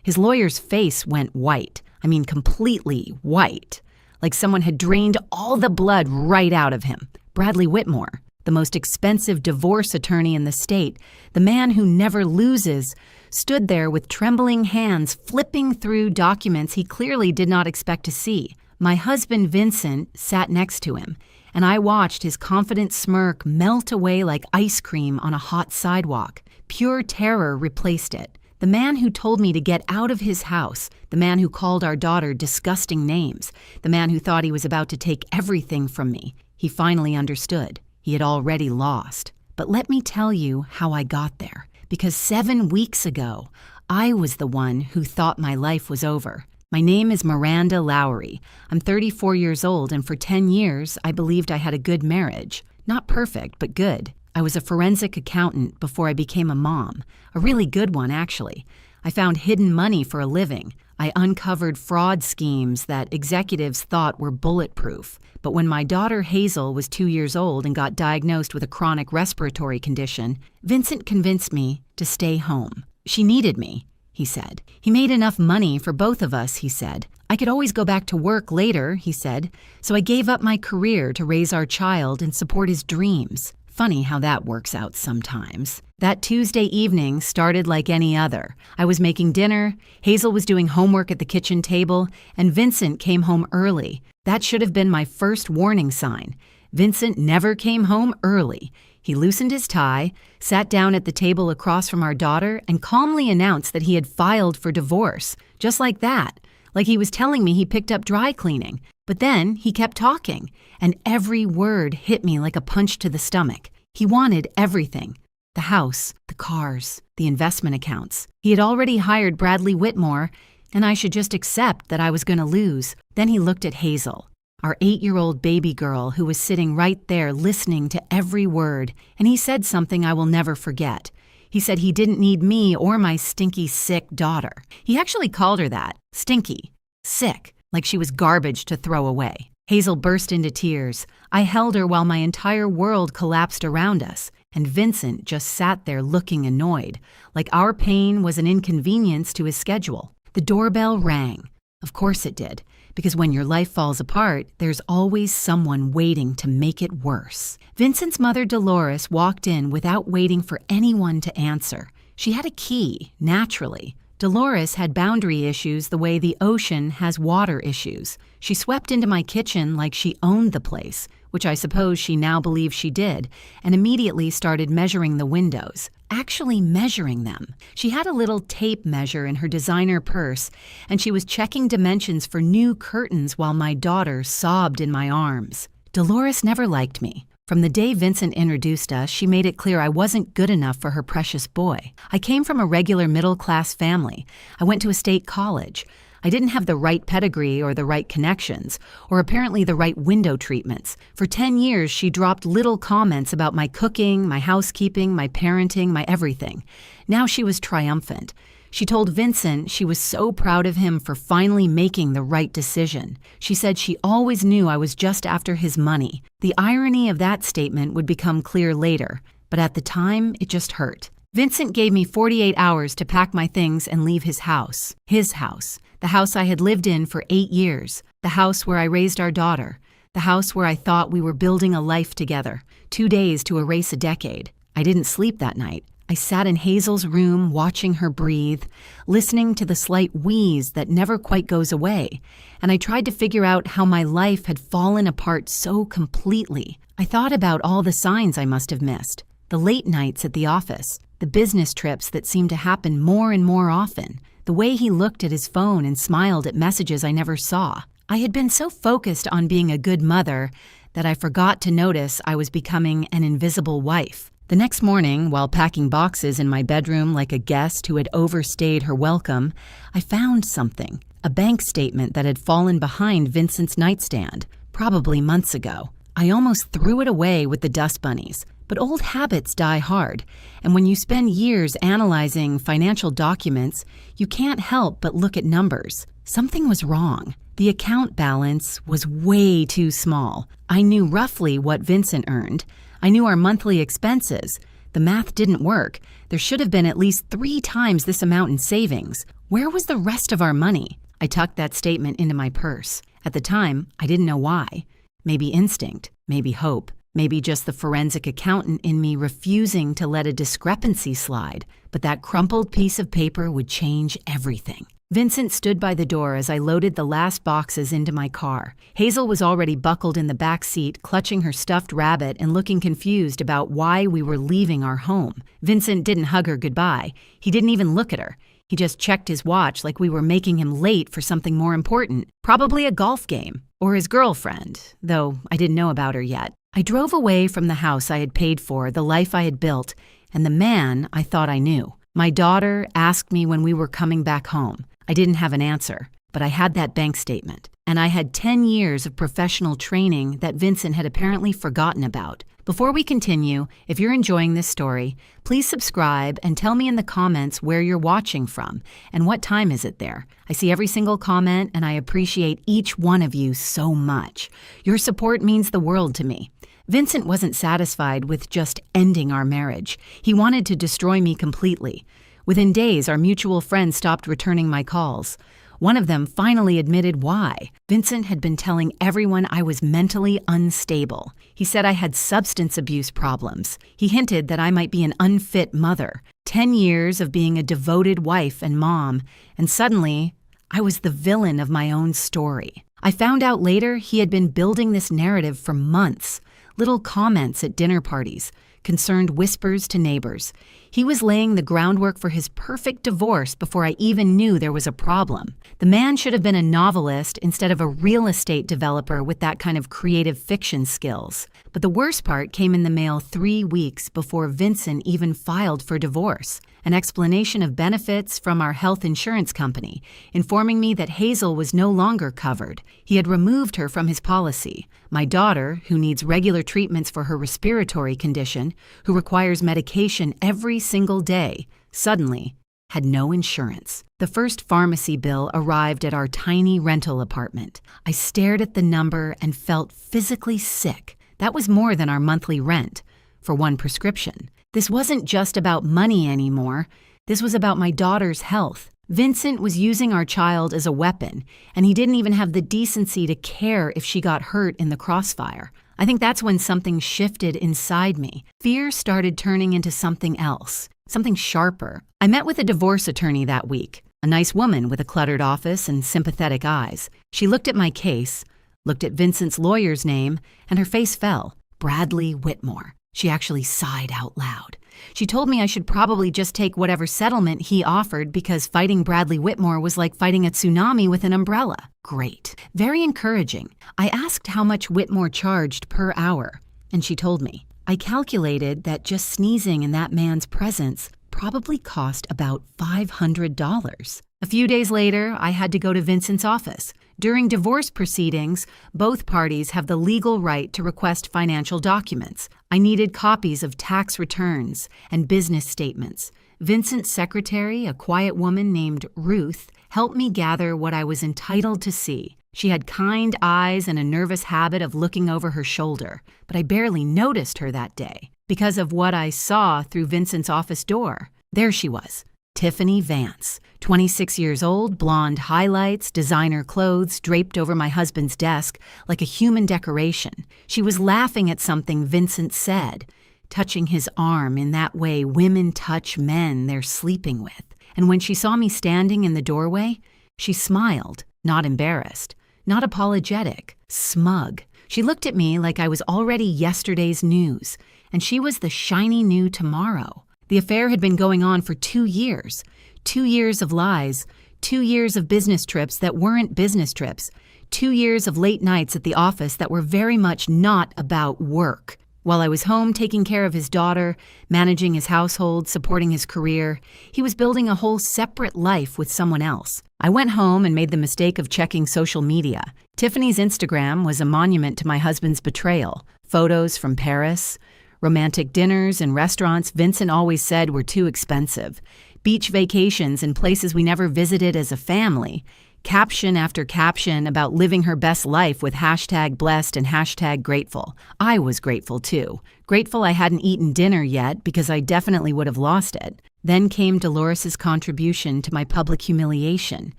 His lawyer's face went white. I mean, completely white. Like someone had drained all the blood right out of him. Bradley Whitmore, the most expensive divorce attorney in the state, the man who never loses, stood there with trembling hands flipping through documents he clearly did not expect to see. My husband Vincent sat next to him, and I watched his confident smirk melt away like ice cream on a hot sidewalk. Pure terror replaced it. The man who told me to get out of his house, the man who called our daughter disgusting names, the man who thought he was about to take everything from me, he finally understood. He had already lost. But let me tell you how I got there. Because 7 weeks ago, I was the one who thought my life was over. My name is Miranda Lowry. I'm 34 years old, and for 10 years, I believed I had a good marriage. Not perfect, but good. I was a forensic accountant before I became a mom. A really good one, actually. I found hidden money for a living. I uncovered fraud schemes that executives thought were bulletproof. But when my daughter Hazel was 2 years old and got diagnosed with a chronic respiratory condition, Vincent convinced me to stay home. She needed me, he said. He made enough money for both of us, he said. I could always go back to work later, he said. So I gave up my career to raise our child and support his dreams. Funny how that works out sometimes. That Tuesday evening started like any other. I was making dinner, Hazel was doing homework at the kitchen table, and Vincent came home early. That should have been my first warning sign. Vincent never came home early. He loosened his tie, sat down at the table across from our daughter, and calmly announced that he had filed for divorce. Just like that. Like he was telling me he picked up dry cleaning. But then he kept talking, and every word hit me like a punch to the stomach. He wanted everything. The house, the cars, the investment accounts. He had already hired Bradley Whitmore, and I should just accept that I was going to lose. Then he looked at Hazel, our 8-year-old baby girl who was sitting right there listening to every word, and he said something I will never forget. He said he didn't need me or my stinky, sick daughter. He actually called her that, stinky, sick, like she was garbage to throw away. Hazel burst into tears. I held her while my entire world collapsed around us, and Vincent just sat there looking annoyed, like our pain was an inconvenience to his schedule. The doorbell rang. Of course it did, because when your life falls apart, there's always someone waiting to make it worse. Vincent's mother, Dolores, walked in without waiting for anyone to answer. She had a key, naturally. Dolores had boundary issues the way the ocean has water issues. She swept into my kitchen like she owned the place, which I suppose she now believes she did, and immediately started measuring the windows. Actually measuring them. She had a little tape measure in her designer purse, and she was checking dimensions for new curtains while my daughter sobbed in my arms. Dolores never liked me. From the day Vincent introduced us, she made it clear I wasn't good enough for her precious boy. I came from a regular middle-class family. I went to a state college. I didn't have the right pedigree or the right connections, or apparently the right window treatments. For 10 years, she dropped little comments about my cooking, my housekeeping, my parenting, my everything. Now she was triumphant. She told Vincent she was so proud of him for finally making the right decision. She said she always knew I was just after his money. The irony of that statement would become clear later, but at the time, it just hurt. Vincent gave me 48 hours to pack my things and leave his house. His house. The house I had lived in for 8 years. The house where I raised our daughter. The house where I thought we were building a life together. 2 days to erase a decade. I didn't sleep that night. I sat in Hazel's room watching her breathe, listening to the slight wheeze that never quite goes away, and I tried to figure out how my life had fallen apart so completely. I thought about all the signs I must have missed, the late nights at the office, the business trips that seemed to happen more and more often, the way he looked at his phone and smiled at messages I never saw. I had been so focused on being a good mother that I forgot to notice I was becoming an invisible wife. The next morning, while packing boxes in my bedroom like a guest who had overstayed her welcome, I found something, a bank statement that had fallen behind Vincent's nightstand, probably months ago. I almost threw it away with the dust bunnies, but old habits die hard, and when you spend years analyzing financial documents, you can't help but look at numbers. Something was wrong. The account balance was way too small. I knew roughly what Vincent earned. I knew our monthly expenses. The math didn't work. There should have been at least 3 times this amount in savings. Where was the rest of our money? I tucked that statement into my purse. At the time, I didn't know why. Maybe instinct, maybe hope, maybe just the forensic accountant in me refusing to let a discrepancy slide. But that crumpled piece of paper would change everything. Vincent stood by the door as I loaded the last boxes into my car. Hazel was already buckled in the back seat, clutching her stuffed rabbit and looking confused about why we were leaving our home. Vincent didn't hug her goodbye. He didn't even look at her. He just checked his watch like we were making him late for something more important, probably a golf game, or his girlfriend, though I didn't know about her yet. I drove away from the house I had paid for, the life I had built, and the man I thought I knew. My daughter asked me when we were coming back home. I didn't have an answer, but I had that bank statement, and I had 10 years of professional training that Vincent had apparently forgotten about. Before we continue, if you're enjoying this story, please subscribe and tell me in the comments where you're watching from and what time is it there. I see every single comment and I appreciate each one of you so much. Your support means the world to me. Vincent wasn't satisfied with just ending our marriage. He wanted to destroy me completely. Within days, our mutual friends stopped returning my calls. One of them finally admitted why. Vincent had been telling everyone I was mentally unstable. He said I had substance abuse problems. He hinted that I might be an unfit mother. 10 years of being a devoted wife and mom, and suddenly, I was the villain of my own story. I found out later he had been building this narrative for months. Little comments at dinner parties, concerned whispers to neighbors. He was laying the groundwork for his perfect divorce before I even knew there was a problem. The man should have been a novelist instead of a real estate developer with that kind of creative fiction skills. But the worst part came in the mail 3 weeks before Vincent even filed for divorce. An explanation of benefits from our health insurance company, informing me that Hazel was no longer covered. He had removed her from his policy. My daughter, who needs regular treatments for her respiratory condition, who requires medication every single day, suddenly had no insurance. The first pharmacy bill arrived at our tiny rental apartment. I stared at the number and felt physically sick. That was more than our monthly rent for one prescription. This wasn't just about money anymore. This was about my daughter's health. Vincent was using our child as a weapon, and he didn't even have the decency to care if she got hurt in the crossfire. I think that's when something shifted inside me. Fear started turning into something else, something sharper. I met with a divorce attorney that week, a nice woman with a cluttered office and sympathetic eyes. She looked at my case, looked at Vincent's lawyer's name, and her face fell. Bradley Whitmore. She actually sighed out loud. She told me I should probably just take whatever settlement he offered because fighting Bradley Whitmore was like fighting a tsunami with an umbrella. Great. Very encouraging. I asked how much Whitmore charged per hour, and she told me. I calculated that just sneezing in that man's presence probably cost about $500. A few days later, I had to go to Vincent's office. During divorce proceedings, both parties have the legal right to request financial documents. I needed copies of tax returns and business statements. Vincent's secretary, a quiet woman named Ruth, helped me gather what I was entitled to see. She had kind eyes and a nervous habit of looking over her shoulder, but I barely noticed her that day because of what I saw through Vincent's office door. There she was, Tiffany Vance, 26 years old, blonde highlights, designer clothes draped over my husband's desk like a human decoration. She was laughing at something Vincent said, touching his arm in that way women touch men they're sleeping with. And when she saw me standing in the doorway, she smiled, not embarrassed, not apologetic, smug. She looked at me like I was already yesterday's news, and she was the shiny new tomorrow. The affair had been going on for 2 years. 2 years of lies, 2 years of business trips that weren't business trips, 2 years of late nights at the office that were very much not about work. While I was home taking care of his daughter, managing his household, supporting his career, he was building a whole separate life with someone else. I went home and made the mistake of checking social media. Tiffany's Instagram was a monument to my husband's betrayal. Photos from Paris, romantic dinners and restaurants Vincent always said were too expensive, beach vacations in places we never visited as a family, caption after caption about living her best life with hashtag blessed and hashtag grateful. I was grateful too. Grateful I hadn't eaten dinner yet because I definitely would have lost it. Then came Dolores's contribution to my public humiliation.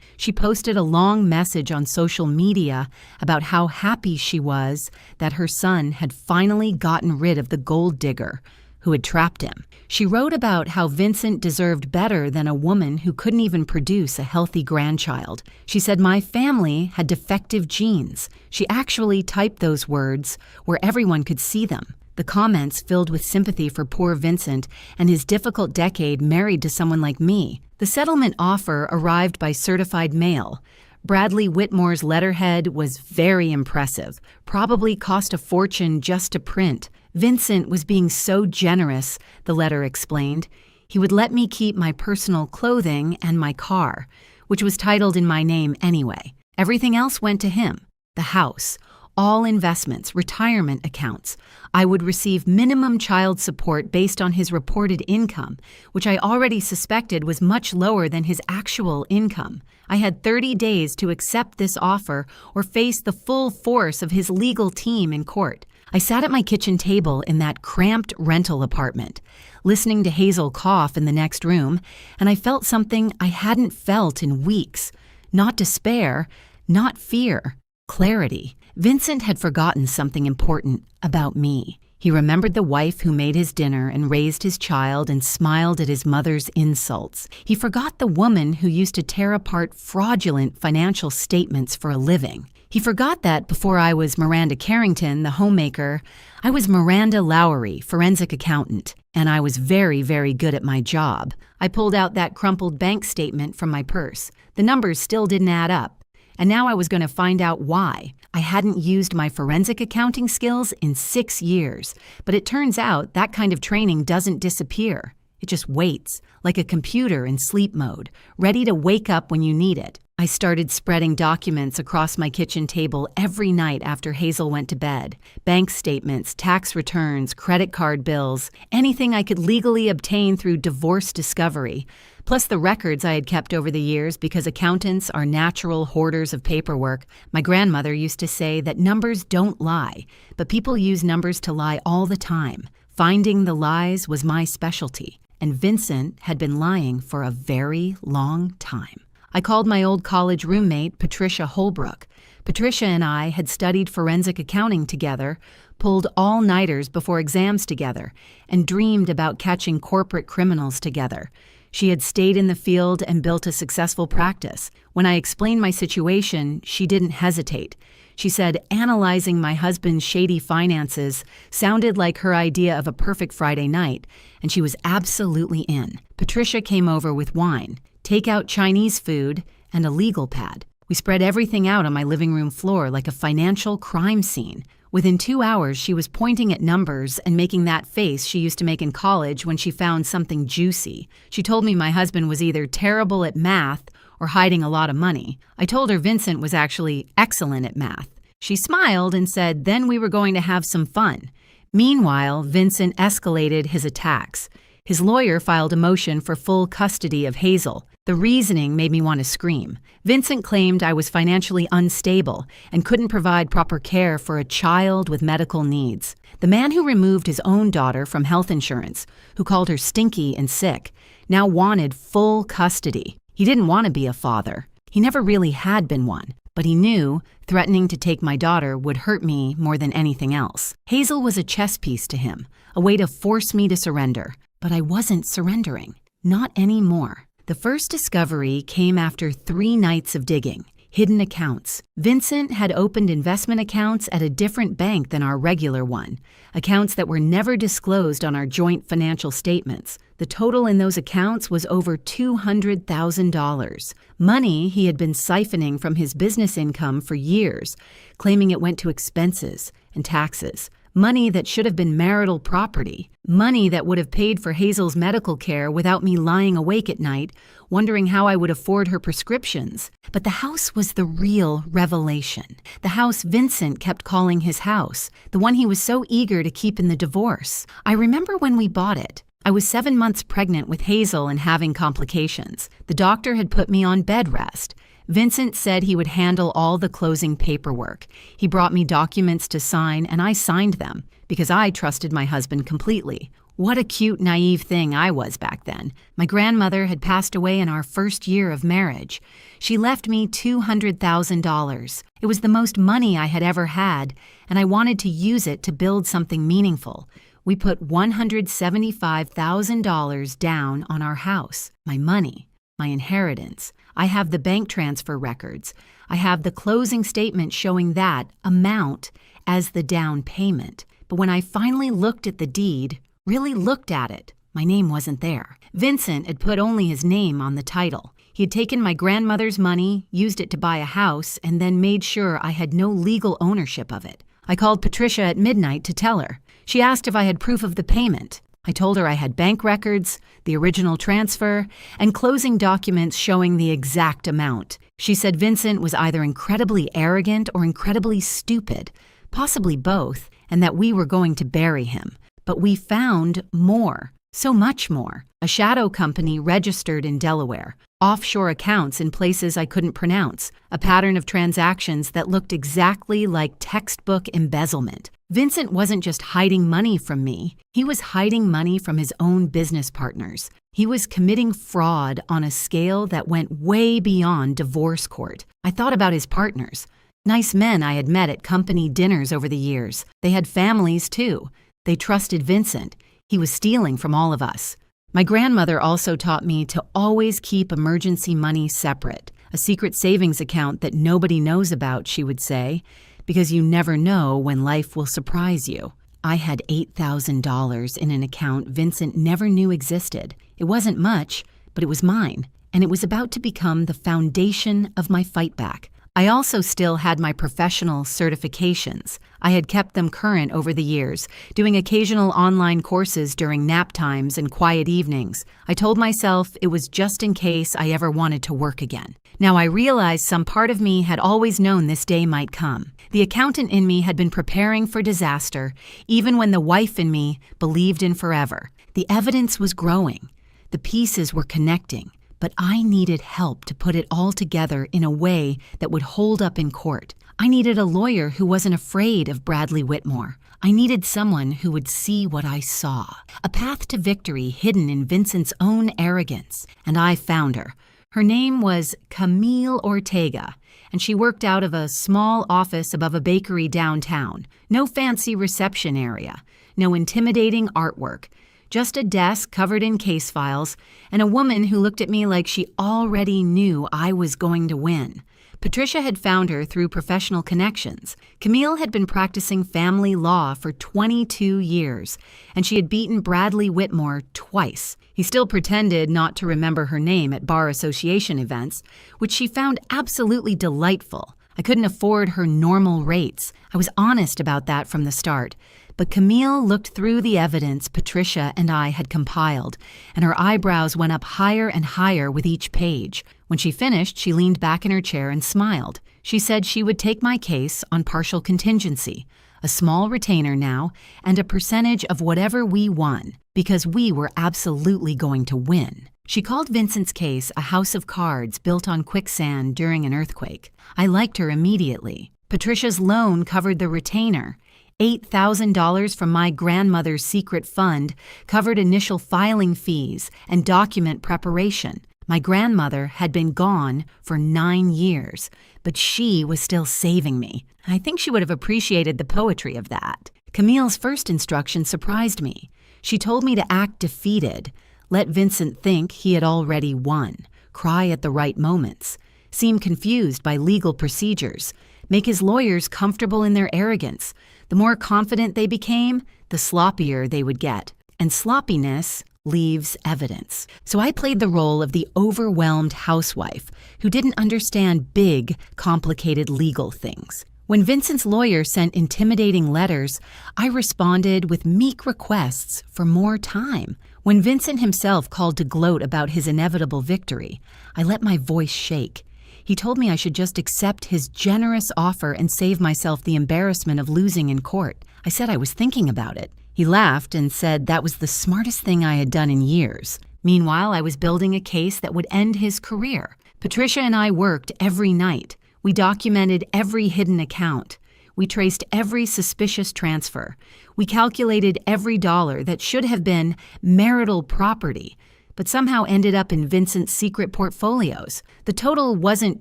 She posted a long message on social media about how happy she was that her son had finally gotten rid of the gold digger who had trapped him. She wrote about how Vincent deserved better than a woman who couldn't even produce a healthy grandchild. She said my family had defective genes. She actually typed those words where everyone could see them. The comments filled with sympathy for poor Vincent and his difficult decade married to someone like me. The settlement offer arrived by certified mail. Bradley Whitmore's letterhead was very impressive, probably cost a fortune just to print. Vincent was being so generous, the letter explained. He would let me keep my personal clothing and my car, which was titled in my name anyway. Everything else went to him. The house, all investments, retirement accounts. I would receive minimum child support based on his reported income, which I already suspected was much lower than his actual income. I had 30 days to accept this offer or face the full force of his legal team in court. I sat at my kitchen table in that cramped rental apartment, listening to Hazel cough in the next room, and I felt something I hadn't felt in weeks. Not despair, not fear, clarity. Vincent had forgotten something important about me. He remembered the wife who made his dinner and raised his child and smiled at his mother's insults. He forgot the woman who used to tear apart fraudulent financial statements for a living. He forgot that before I was Miranda Carrington, the homemaker, I was Miranda Lowry, forensic accountant, and I was very, very good at my job. I pulled out that crumpled bank statement from my purse. The numbers still didn't add up, and now I was going to find out why. I hadn't used my forensic accounting skills in 6 years, but it turns out that kind of training doesn't disappear. It just waits, like a computer in sleep mode, ready to wake up when you need it. I started spreading documents across my kitchen table every night after Hazel went to bed. Bank statements, tax returns, credit card bills, anything I could legally obtain through divorce discovery, plus the records I had kept over the years because accountants are natural hoarders of paperwork. My grandmother used to say that numbers don't lie, but people use numbers to lie all the time. Finding the lies was my specialty, and Vincent had been lying for a very long time. I called my old college roommate, Patricia Holbrook. Patricia and I had studied forensic accounting together, pulled all-nighters before exams together, and dreamed about catching corporate criminals together. She had stayed in the field and built a successful practice. When I explained my situation, she didn't hesitate. She said analyzing my husband's shady finances sounded like her idea of a perfect Friday night, and she was absolutely in. Patricia came over with wine, takeout Chinese food, and a legal pad. We spread everything out on my living room floor like a financial crime scene. Within 2 hours, she was pointing at numbers and making that face she used to make in college when she found something juicy. She told me my husband was either terrible at math or hiding a lot of money. I told her Vincent was actually excellent at math. She smiled and said then we were going to have some fun. Meanwhile, Vincent escalated his attacks. His lawyer filed a motion for full custody of Hazel. The reasoning made me want to scream. Vincent claimed I was financially unstable and couldn't provide proper care for a child with medical needs. The man who removed his own daughter from health insurance, who called her stinky and sick, now wanted full custody. He didn't want to be a father. He never really had been one, but he knew threatening to take my daughter would hurt me more than anything else. Hazel was a chess piece to him, a way to force me to surrender. But I wasn't surrendering. Not anymore. The first discovery came after 3 nights of digging. Hidden accounts. Vincent had opened investment accounts at a different bank than our regular one, accounts that were never disclosed on our joint financial statements. The total in those accounts was over $200,000. Money he had been siphoning from his business income for years, claiming it went to expenses and taxes. Money that should have been marital property. Money that would have paid for Hazel's medical care without me lying awake at night, wondering how I would afford her prescriptions. But the house was the real revelation. The house Vincent kept calling his house, the one he was so eager to keep in the divorce. I remember when we bought it. I was 7 months pregnant with Hazel and having complications. The doctor had put me on bed rest. Vincent said he would handle all the closing paperwork. He brought me documents to sign, and I signed them because I trusted my husband completely. What a cute, naive thing I was back then. My grandmother had passed away in our first year of marriage. She left me $200,000. It was the most money I had ever had, and I wanted to use it to build something meaningful. We put $175,000 down on our house, my money, my inheritance. I have the bank transfer records. I have the closing statement showing that amount as the down payment. But when I finally looked at the deed, really looked at it, my name wasn't there. Vincent had put only his name on the title. He had taken my grandmother's money, used it to buy a house, and then made sure I had no legal ownership of it. I called Patricia at midnight to tell her. She asked if I had proof of the payment. I told her I had bank records, the original transfer, and closing documents showing the exact amount. She said Vincent was either incredibly arrogant or incredibly stupid, possibly both, and that we were going to bury him. But we found more, so much more. A shadow company registered in Delaware, offshore accounts in places I couldn't pronounce, a pattern of transactions that looked exactly like textbook embezzlement. Vincent wasn't just hiding money from me, he was hiding money from his own business partners. He was committing fraud on a scale that went way beyond divorce court. I thought about his partners. Nice men I had met at company dinners over the years. They had families too. They trusted Vincent. He was stealing from all of us. My grandmother also taught me to always keep emergency money separate, a secret savings account that nobody knows about, she would say, because you never know when life will surprise you. I had $8,000 in an account Vincent never knew existed. It wasn't much, but it was mine, and it was about to become the foundation of my fight back. I also still had my professional certifications. I had kept them current over the years, doing occasional online courses during nap times and quiet evenings. I told myself it was just in case I ever wanted to work again. Now I realized some part of me had always known this day might come. The accountant in me had been preparing for disaster, even when the wife in me believed in forever. The evidence was growing. The pieces were connecting. But I needed help to put it all together in a way that would hold up in court. I needed a lawyer who wasn't afraid of Bradley Whitmore. I needed someone who would see what I saw, a path to victory hidden in Vincent's own arrogance. And I found her. Her name was Camille Ortega, and she worked out of a small office above a bakery downtown. No fancy reception area, no intimidating artwork. Just a desk covered in case files, and a woman who looked at me like she already knew I was going to win. Patricia had found her through professional connections. Camille had been practicing family law for 22 years, and she had beaten Bradley Whitmore twice. He still pretended not to remember her name at bar association events, which she found absolutely delightful. I couldn't afford her normal rates. I was honest about that from the start. But Camille looked through the evidence Patricia and I had compiled, and her eyebrows went up higher and higher with each page. When she finished, she leaned back in her chair and smiled. She said she would take my case on partial contingency, a small retainer now, and a percentage of whatever we won, because we were absolutely going to win. She called Vincent's case a house of cards built on quicksand during an earthquake. I liked her immediately. Patricia's loan covered the retainer. $8,000 from my grandmother's secret fund covered initial filing fees and document preparation. My grandmother had been gone for 9 years, but she was still saving me. I think she would have appreciated the poetry of that. Camille's first instruction surprised me. She told me to act defeated, let Vincent think he had already won, cry at the right moments, seem confused by legal procedures, make his lawyers comfortable in their arrogance. The more confident they became, the sloppier they would get. And sloppiness leaves evidence. So I played the role of the overwhelmed housewife who didn't understand big, complicated legal things. When Vincent's lawyer sent intimidating letters, I responded with meek requests for more time. When Vincent himself called to gloat about his inevitable victory, I let my voice shake. He told me I should just accept his generous offer and save myself the embarrassment of losing in court. I said I was thinking about it. He laughed and said that was the smartest thing I had done in years. Meanwhile, I was building a case that would end his career. Patricia and I worked every night. We documented every hidden account. We traced every suspicious transfer. We calculated every dollar that should have been marital property, but somehow ended up in Vincent's secret portfolios. The total wasn't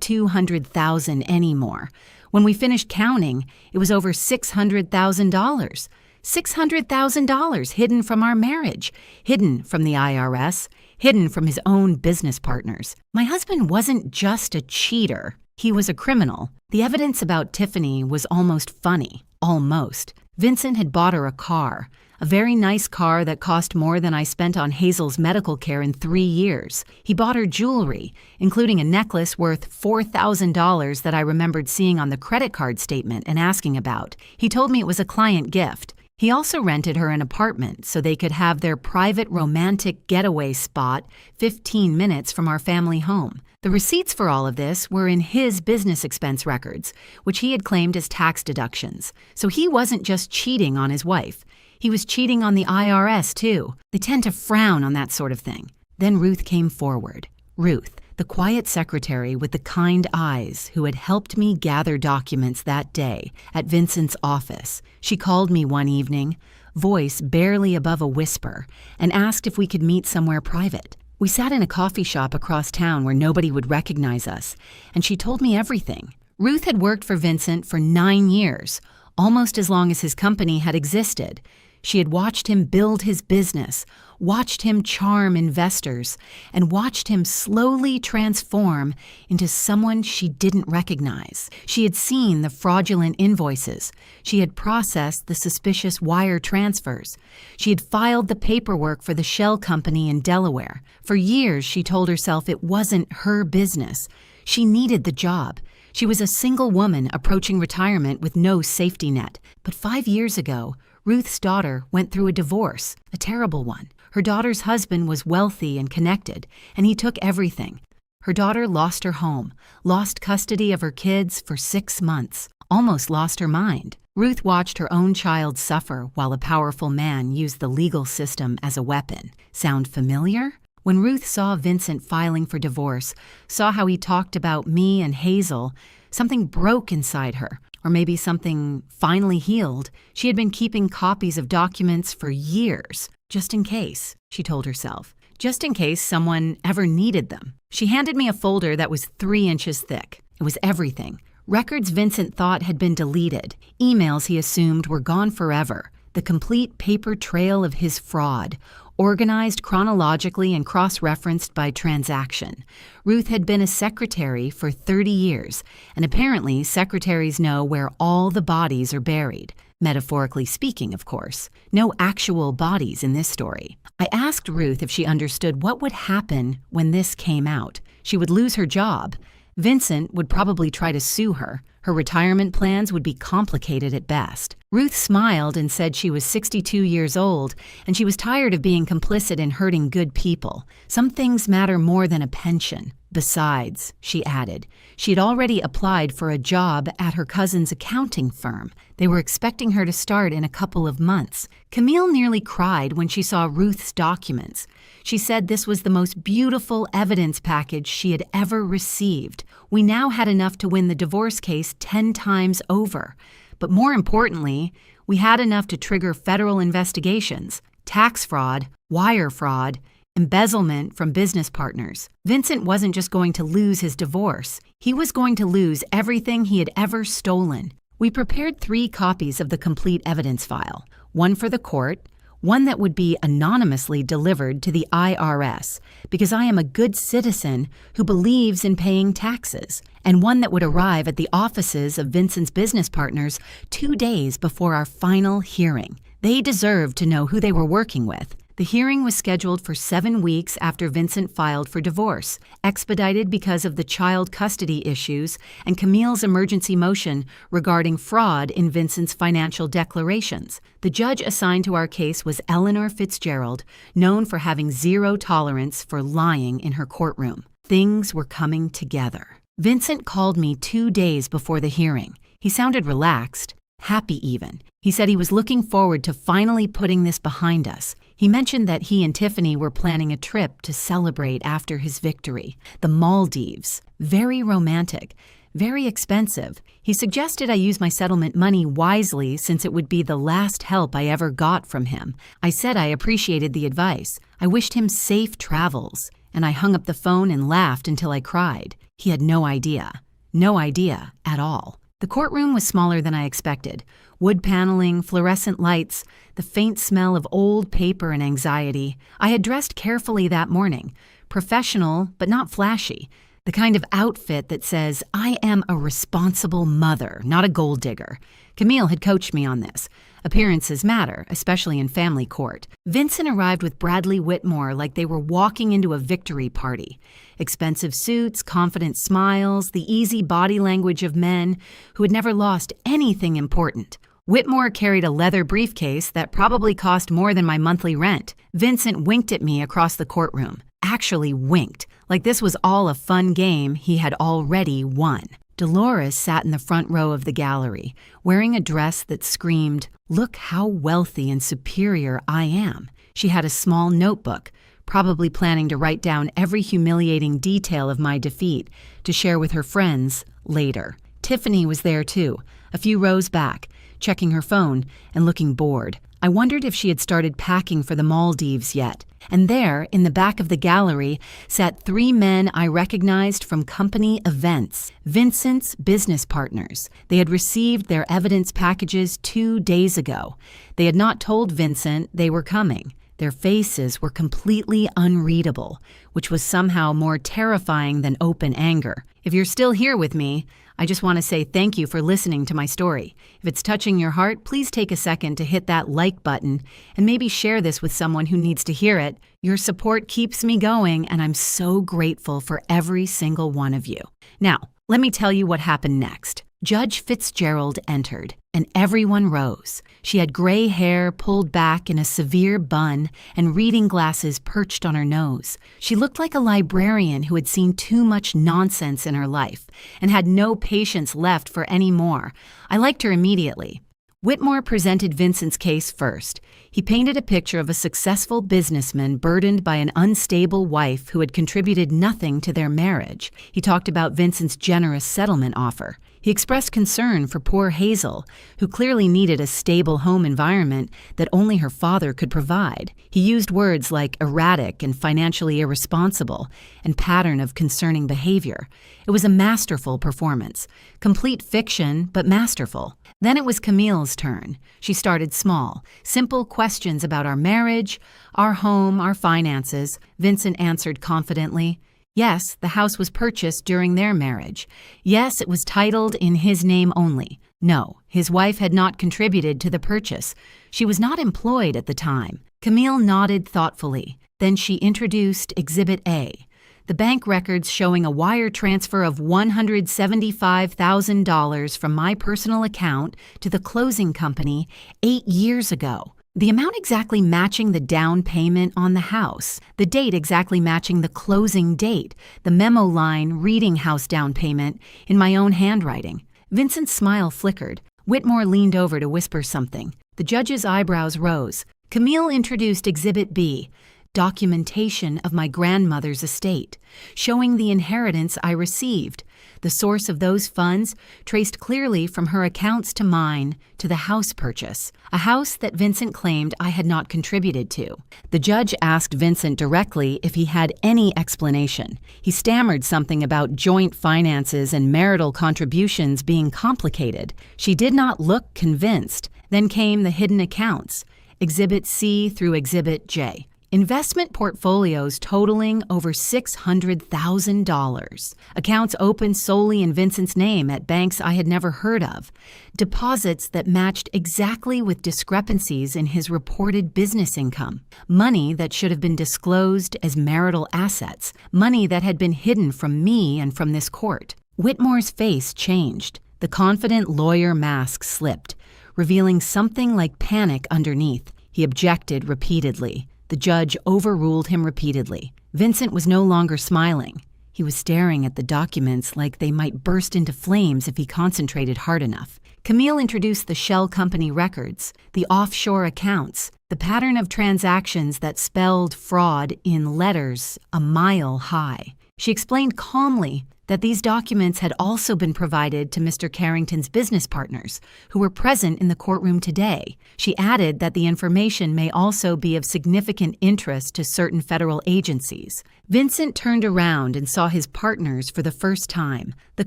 $200,000 anymore. When we finished counting, it was over $600,000. $600,000 hidden from our marriage, hidden from the IRS, hidden from his own business partners. My husband wasn't just a cheater. He was a criminal. The evidence about Tiffany was almost funny. Almost. Vincent had bought her a car. A very nice car that cost more than I spent on Hazel's medical care in 3 years. He bought her jewelry, including a necklace worth $4,000 that I remembered seeing on the credit card statement and asking about. He told me it was a client gift. He also rented her an apartment so they could have their private romantic getaway spot 15 minutes from our family home. The receipts for all of this were in his business expense records, which he had claimed as tax deductions. So he wasn't just cheating on his wife. He was cheating on the IRS, too. They tend to frown on that sort of thing. Then Ruth came forward. Ruth, the quiet secretary with the kind eyes who had helped me gather documents that day at Vincent's office. She called me one evening, voice barely above a whisper, and asked if we could meet somewhere private. We sat in a coffee shop across town where nobody would recognize us, and she told me everything. Ruth had worked for Vincent for 9 years, almost as long as his company had existed. She had watched him build his business, watched him charm investors, and watched him slowly transform into someone she didn't recognize. She had seen the fraudulent invoices. She had processed the suspicious wire transfers. She had filed the paperwork for the shell company in Delaware. For years, she told herself it wasn't her business. She needed the job. She was a single woman approaching retirement with no safety net. But 5 years ago, Ruth's daughter went through a divorce, a terrible one. Her daughter's husband was wealthy and connected, and he took everything. Her daughter lost her home, lost custody of her kids for 6 months, almost lost her mind. Ruth watched her own child suffer while a powerful man used the legal system as a weapon. Sound familiar? When Ruth saw Vincent filing for divorce, saw how he talked about me and Hazel, something broke inside her. Or maybe something finally healed. She had been keeping copies of documents for years, just in case, she told herself. Just in case someone ever needed them. She handed me a folder that was 3 inches thick. It was everything. Records Vincent thought had been deleted. Emails he assumed were gone forever. The complete paper trail of his fraud, organized chronologically and cross-referenced by transaction. Ruth had been a secretary for 30 years, and apparently secretaries know where all the bodies are buried. Metaphorically speaking, of course. No actual bodies in this story. I asked Ruth if she understood what would happen when this came out. She would lose her job. Vincent would probably try to sue her. Her retirement plans would be complicated at best. Ruth smiled and said she was 62 years old and she was tired of being complicit in hurting good people. Some things matter more than a pension. Besides, she added, she had already applied for a job at her cousin's accounting firm. They were expecting her to start in a couple of months. Camille nearly cried when she saw Ruth's documents. She said this was the most beautiful evidence package she had ever received. We now had enough to win the divorce case 10 times over. But more importantly, we had enough to trigger federal investigations, tax fraud, wire fraud, embezzlement from business partners. Vincent wasn't just going to lose his divorce. He was going to lose everything he had ever stolen. We prepared 3 copies of the complete evidence file, one for the court, one that would be anonymously delivered to the IRS, because I am a good citizen who believes in paying taxes, and one that would arrive at the offices of Vincent's business partners 2 days before our final hearing. They deserved to know who they were working with. The hearing was scheduled for 7 weeks after Vincent filed for divorce, expedited because of the child custody issues and Camille's emergency motion regarding fraud in Vincent's financial declarations. The judge assigned to our case was Eleanor Fitzgerald, known for having zero tolerance for lying in her courtroom. Things were coming together. Vincent called me 2 days before the hearing. He sounded relaxed, happy even. He said he was looking forward to finally putting this behind us. He mentioned that he and Tiffany were planning a trip to celebrate after his victory. The Maldives. Very romantic. Very expensive. He suggested I use my settlement money wisely since it would be the last help I ever got from him. I said I appreciated the advice. I wished him safe travels. And I hung up the phone and laughed until I cried. He had no idea. No idea at all. The courtroom was smaller than I expected. Wood paneling, fluorescent lights, the faint smell of old paper and anxiety. I had dressed carefully that morning. Professional, but not flashy. The kind of outfit that says, I am a responsible mother, not a gold digger. Camille had coached me on this. Appearances matter, especially in family court. Vincent arrived with Bradley Whitmore like they were walking into a victory party. Expensive suits, confident smiles, the easy body language of men who had never lost anything important. Whitmore carried a leather briefcase that probably cost more than my monthly rent. Vincent winked at me across the courtroom. Actually winked, like this was all a fun game he had already won. Dolores sat in the front row of the gallery, wearing a dress that screamed, "Look how wealthy and superior I am." She had a small notebook, probably planning to write down every humiliating detail of my defeat to share with her friends later. Tiffany was there too, a few rows back, checking her phone and looking bored. I wondered if she had started packing for the Maldives yet. And there, in the back of the gallery, sat 3 men I recognized from company events, Vincent's business partners. They had received their evidence packages 2 days ago. They had not told Vincent they were coming. Their faces were completely unreadable, which was somehow more terrifying than open anger. If you're still here with me, I just want to say thank you for listening to my story. If it's touching your heart, please take a second to hit that like button and maybe share this with someone who needs to hear it. Your support keeps me going, and I'm so grateful for every single one of you. Now, let me tell you what happened next. Judge Fitzgerald entered, and everyone rose. She had gray hair pulled back in a severe bun and reading glasses perched on her nose. She looked like a librarian who had seen too much nonsense in her life and had no patience left for any more. I liked her immediately. Whitmore presented Vincent's case first. He painted a picture of a successful businessman burdened by an unstable wife who had contributed nothing to their marriage. He talked about Vincent's generous settlement offer. He expressed concern for poor Hazel, who clearly needed a stable home environment that only her father could provide. He used words like erratic and financially irresponsible and pattern of concerning behavior. It was a masterful performance. Complete fiction, but masterful. Then it was Camille's turn. She started small. Simple questions about our marriage, our home, our finances. Vincent answered confidently. Yes, the house was purchased during their marriage. Yes, it was titled in his name only. No, his wife had not contributed to the purchase. She was not employed at the time. Camille nodded thoughtfully. Then she introduced Exhibit A, the bank records showing a wire transfer of $175,000 from my personal account to the closing company 8 years ago. The amount exactly matching the down payment on the house, the date exactly matching the closing date, the memo line reading house down payment in my own handwriting. Vincent's smile flickered. Whitmore leaned over to whisper something. The judge's eyebrows rose. Camille introduced Exhibit B, documentation of my grandmother's estate, showing the inheritance I received. The source of those funds traced clearly from her accounts to mine to the house purchase, a house that Vincent claimed I had not contributed to. The judge asked Vincent directly if he had any explanation. He stammered something about joint finances and marital contributions being complicated. She did not look convinced. Then came the hidden accounts, Exhibit C through Exhibit J. Investment portfolios totaling over $600,000. Accounts opened solely in Vincent's name at banks I had never heard of. Deposits that matched exactly with discrepancies in his reported business income. Money that should have been disclosed as marital assets. Money that had been hidden from me and from this court. Whitmore's face changed. The confident lawyer mask slipped, revealing something like panic underneath. He objected repeatedly. The judge overruled him repeatedly. Vincent was no longer smiling. He was staring at the documents like they might burst into flames if he concentrated hard enough. Camille introduced the shell company records, the offshore accounts, the pattern of transactions that spelled fraud in letters a mile high. She explained calmly that these documents had also been provided to Mr. Carrington's business partners, who were present in the courtroom today. She added that the information may also be of significant interest to certain federal agencies. Vincent turned around and saw his partners for the first time. The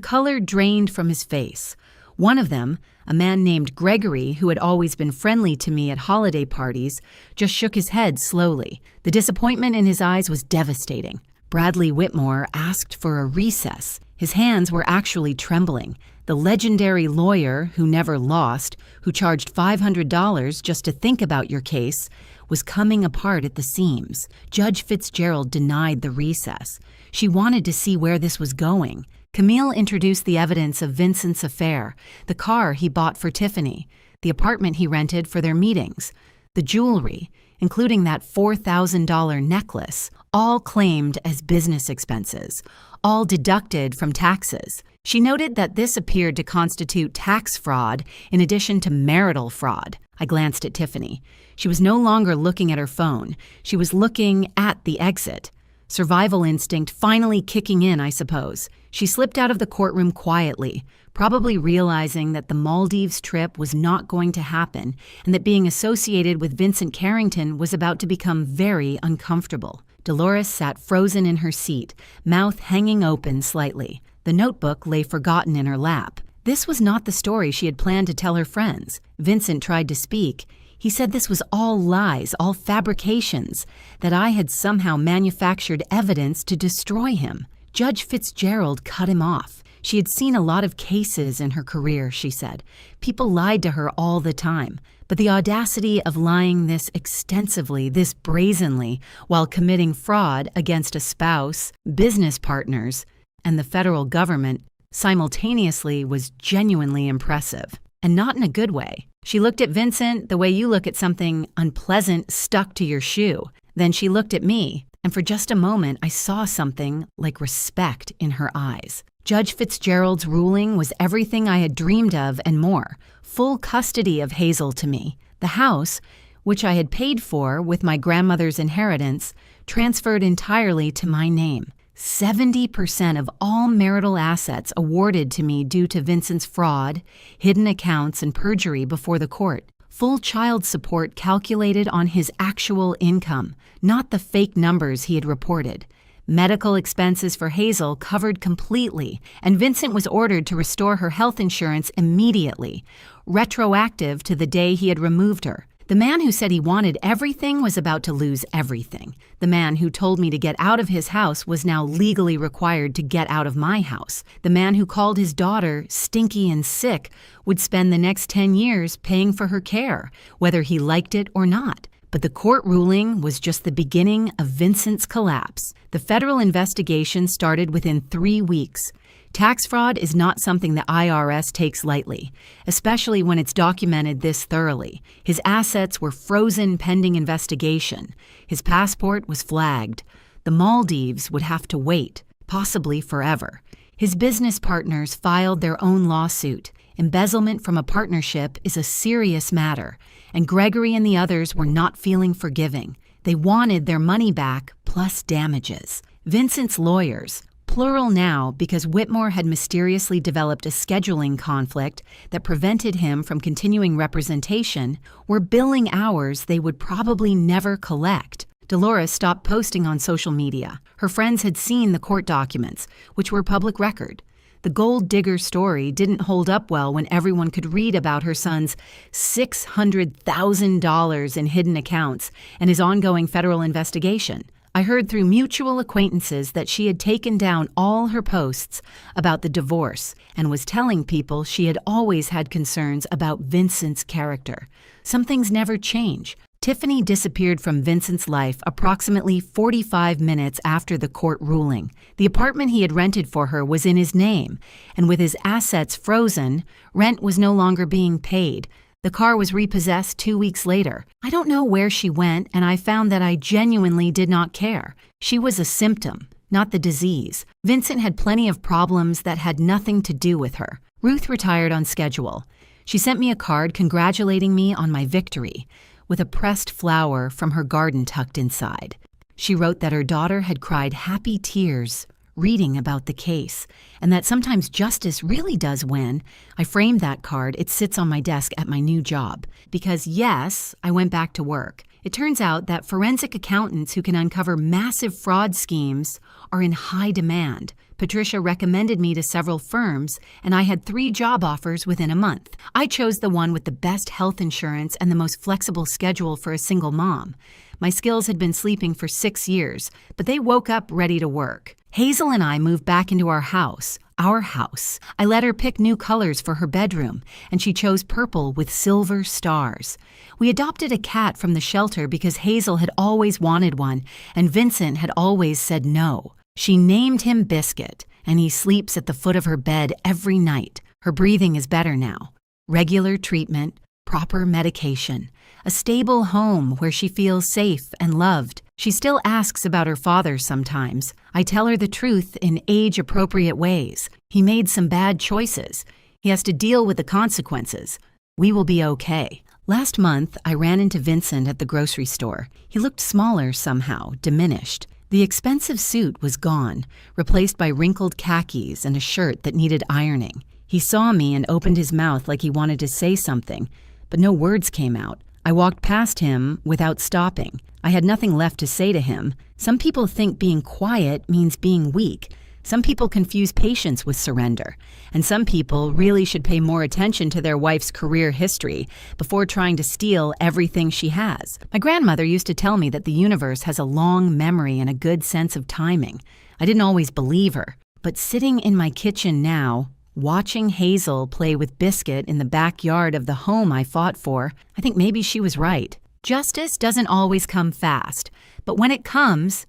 color drained from his face. One of them, a man named Gregory, who had always been friendly to me at holiday parties, just shook his head slowly. The disappointment in his eyes was devastating. Bradley Whitmore asked for a recess. His hands were actually trembling. The legendary lawyer who never lost, who charged $500 just to think about your case, was coming apart at the seams. Judge Fitzgerald denied the recess. She wanted to see where this was going. Camille introduced the evidence of Vincent's affair, the car he bought for Tiffany, the apartment he rented for their meetings, the jewelry, including that $4,000 necklace, all claimed as business expenses, all deducted from taxes. She noted that this appeared to constitute tax fraud in addition to marital fraud. I glanced at Tiffany. She was no longer looking at her phone. She was looking at the exit. Survival instinct finally kicking in, I suppose. She slipped out of the courtroom quietly, probably realizing that the Maldives trip was not going to happen and that being associated with Vincent Carrington was about to become very uncomfortable. Dolores sat frozen in her seat, mouth hanging open slightly. The notebook lay forgotten in her lap. This was not the story she had planned to tell her friends. Vincent tried to speak. He said this was all lies, all fabrications, that I had somehow manufactured evidence to destroy him. Judge Fitzgerald cut him off. She had seen a lot of cases in her career, she said. People lied to her all the time. But the audacity of lying this extensively, this brazenly, while committing fraud against a spouse, business partners, and the federal government simultaneously was genuinely impressive. And not in a good way. She looked at Vincent the way you look at something unpleasant stuck to your shoe. Then she looked at me, and for just a moment I saw something like respect in her eyes. Judge Fitzgerald's ruling was everything I had dreamed of and more. Full custody of Hazel to me. The house, which I had paid for with my grandmother's inheritance, transferred entirely to my name. 70% of all marital assets awarded to me due to Vincent's fraud, hidden accounts, and perjury before the court. Full child support calculated on his actual income, not the fake numbers he had reported. Medical expenses for Hazel covered completely, and Vincent was ordered to restore her health insurance immediately, retroactive to the day he had removed her. The man who said he wanted everything was about to lose everything. The man who told me to get out of his house was now legally required to get out of my house. The man who called his daughter stinky and sick would spend the next 10 years paying for her care, whether he liked it or not. But the court ruling was just the beginning of Vincent's collapse. The federal investigation started within 3 weeks. Tax fraud is not something the IRS takes lightly, especially when it's documented this thoroughly. His assets were frozen pending investigation. His passport was flagged. The Maldives would have to wait, possibly forever. His business partners filed their own lawsuit. Embezzlement from a partnership is a serious matter, and Gregory and the others were not feeling forgiving. They wanted their money back plus damages. Vincent's lawyers, plural now because Whitmore had mysteriously developed a scheduling conflict that prevented him from continuing representation, were billing hours they would probably never collect. Dolores stopped posting on social media. Her friends had seen the court documents, which were public record. The gold digger story didn't hold up well when everyone could read about her son's $600,000 in hidden accounts and his ongoing federal investigation. I heard through mutual acquaintances that she had taken down all her posts about the divorce and was telling people she had always had concerns about Vincent's character. Some things never change. Tiffany disappeared from Vincent's life approximately 45 minutes after the court ruling. The apartment he had rented for her was in his name, and with his assets frozen, rent was no longer being paid. The car was repossessed 2 weeks later. I don't know where she went, and I found that I genuinely did not care. She was a symptom, not the disease. Vincent had plenty of problems that had nothing to do with her. Ruth retired on schedule. She sent me a card congratulating me on my victory, with a pressed flower from her garden tucked inside. She wrote that her daughter had cried happy tears reading about the case, and that sometimes justice really does win. I framed that card. It sits on my desk at my new job. Because yes, I went back to work. It turns out that forensic accountants who can uncover massive fraud schemes are in high demand. Patricia recommended me to several firms, and I had 3 job offers within a month. I chose the one with the best health insurance and the most flexible schedule for a single mom. My skills had been sleeping for 6 years, but they woke up ready to work. Hazel and I moved back into our house. I let her pick new colors for her bedroom, and she chose purple with silver stars. We adopted a cat from the shelter because Hazel had always wanted one, and Vincent had always said no. She named him Biscuit, and he sleeps at the foot of her bed every night. Her breathing is better now. Regular treatment, proper medication, a stable home where she feels safe and loved. She still asks about her father sometimes. I tell her the truth in age-appropriate ways. He made some bad choices. He has to deal with the consequences. We will be okay. Last month, I ran into Vincent at the grocery store. He looked smaller somehow, diminished. The expensive suit was gone, replaced by wrinkled khakis and a shirt that needed ironing. He saw me and opened his mouth like he wanted to say something, but no words came out. I walked past him without stopping. I had nothing left to say to him. Some people think being quiet means being weak. Some people confuse patience with surrender. And some people really should pay more attention to their wife's career history before trying to steal everything she has. My grandmother used to tell me that the universe has a long memory and a good sense of timing. I didn't always believe her. But sitting in my kitchen now, watching Hazel play with Biscuit in the backyard of the home I fought for, I think maybe she was right. Justice doesn't always come fast, but when it comes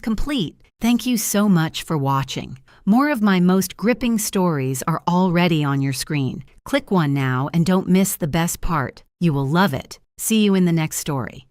complete. Thank you so much for watching. More of my most gripping stories are already on your screen. Click one now and don't miss the best part. You will love it. See you in the next story.